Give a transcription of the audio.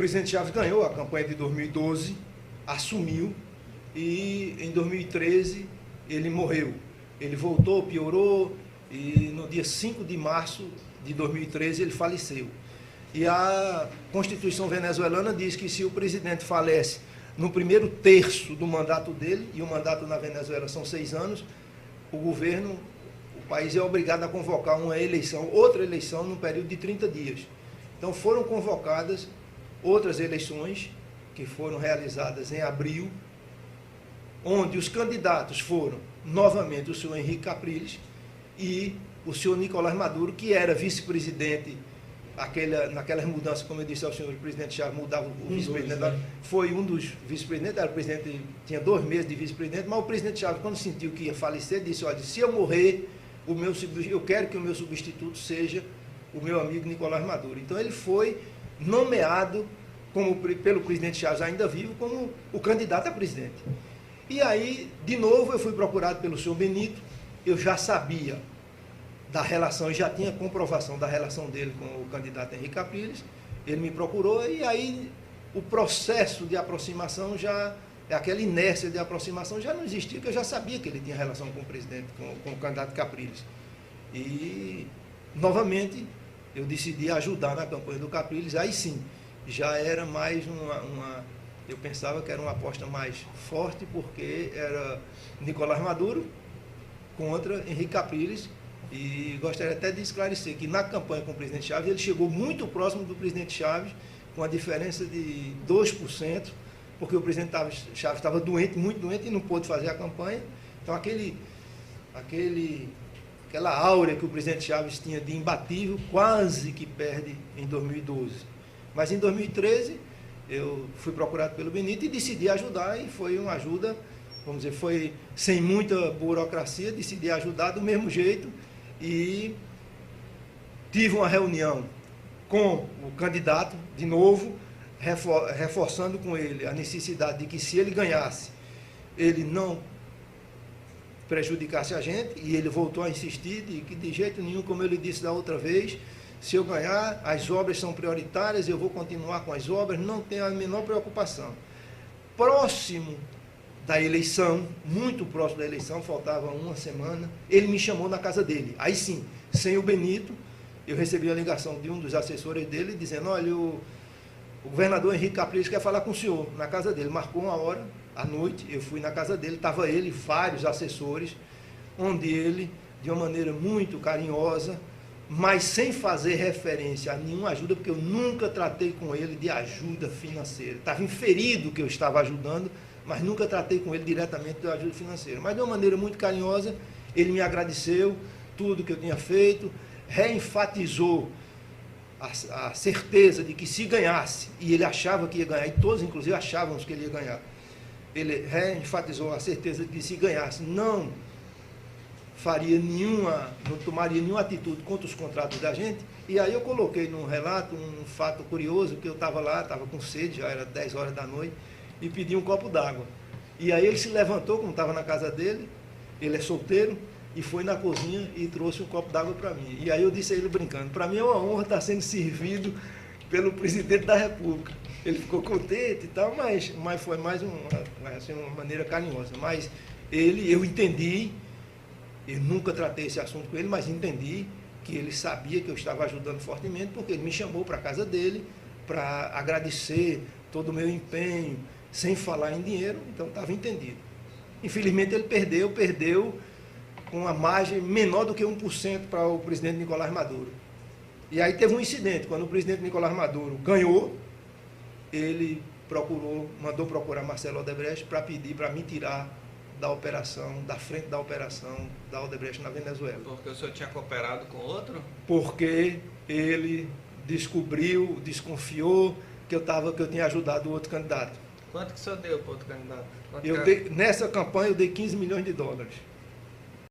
presidente Chaves ganhou a campanha de 2012, assumiu, e em 2013 ele morreu. Ele voltou, piorou, e no dia 5 de março de 2013 ele faleceu. E a Constituição venezuelana diz que se o presidente falece no primeiro terço do mandato dele, e o mandato na Venezuela são 6 anos, o governo, o país é obrigado a convocar uma eleição, outra eleição, num período de 30 dias. Então foram convocadas outras eleições, que foram realizadas em abril, onde os candidatos foram, novamente, o senhor Henrique Capriles e o senhor Nicolás Maduro, que era vice-presidente, naquelas mudanças, como eu disse ao senhor, o presidente Chaves mudava o vice-presidente, foi um dos vice-presidentes, era o presidente, tinha 2 meses de vice-presidente, mas o presidente Chaves, quando sentiu que ia falecer, disse, olha, se eu morrer, eu quero que o meu substituto seja o meu amigo Nicolás Maduro. Então ele foi nomeado pelo presidente Chaves, ainda vivo, como o candidato a presidente. E aí, de novo, eu fui procurado pelo senhor Benito, eu já sabia da relação, eu já tinha comprovação da relação dele com o candidato Henrique Capriles, ele me procurou, e aí o processo de aproximação já, aquela inércia de aproximação já não existia, porque eu já sabia que ele tinha relação com o presidente, com o candidato Capriles. E, novamente, eu decidi ajudar na campanha do Capriles, aí sim, já era mais eu pensava que era uma aposta mais forte, porque era Nicolás Maduro contra Henrique Capriles, e gostaria até de esclarecer que na campanha com o presidente Chaves, ele chegou muito próximo do presidente Chaves, com a diferença de 2%, porque o presidente Chaves estava doente, muito doente, e não pôde fazer a campanha. Então aquela áurea que o presidente Chaves tinha de imbatível, quase que perde em 2012. Mas em 2013, eu fui procurado pelo Benito e decidi ajudar, e foi uma ajuda, vamos dizer, foi sem muita burocracia, decidi ajudar do mesmo jeito, e tive uma reunião com o candidato, de novo, reforçando com ele a necessidade de que, se ele ganhasse, ele não prejudicasse a gente, e ele voltou a insistir de que, de jeito nenhum, como eu lhe disse da outra vez, se eu ganhar, as obras são prioritárias, eu vou continuar com as obras, não tenho a menor preocupação. Próximo da eleição, muito próximo da eleição, faltava uma semana, ele me chamou na casa dele. Aí sim, sem o Benito, eu recebi a ligação de um dos assessores dele, dizendo, olha, o governador Henrique Capriles quer falar com o senhor, na casa dele. Marcou uma hora, à noite, eu fui na casa dele, estava ele e vários assessores, onde ele, de uma maneira muito carinhosa, mas sem fazer referência a nenhuma ajuda, porque eu nunca tratei com ele de ajuda financeira. Estava inferido que eu estava ajudando, mas nunca tratei com ele diretamente de ajuda financeira. Mas de uma maneira muito carinhosa, ele me agradeceu tudo que eu tinha feito, reenfatizou a certeza de que, se ganhasse, e ele achava que ia ganhar, e todos inclusive achávamos que ele ia ganhar, ele reenfatizou a certeza de que, se ganhasse, não tomaria nenhuma atitude contra os contratos da gente. E aí eu coloquei no relato um fato curioso, que eu estava lá, estava com sede, já era 10 horas da noite, e pedi um copo d'água. E aí ele se levantou, como estava na casa dele, ele é solteiro, e foi na cozinha e trouxe um copo d'água para mim. E aí eu disse a ele brincando, para mim é uma honra estar sendo servido pelo presidente da República. Ele ficou contente e tal, mas foi mais uma maneira carinhosa. Mas eu entendi, eu nunca tratei esse assunto com ele, mas entendi que ele sabia que eu estava ajudando fortemente, porque ele me chamou para a casa dele para agradecer todo o meu empenho, sem falar em dinheiro, então estava entendido. Infelizmente ele perdeu com uma margem menor do que 1% para o presidente Nicolás Maduro. E aí teve um incidente, quando o presidente Nicolás Maduro ganhou, ele mandou procurar Marcelo Odebrecht para pedir para me tirar da frente da operação da Odebrecht na Venezuela. Porque o senhor tinha cooperado com outro? Porque ele desconfiou que eu tinha ajudado o outro candidato. Quanto que o senhor deu para o outro candidato? Nessa campanha eu dei 15 milhões de dólares.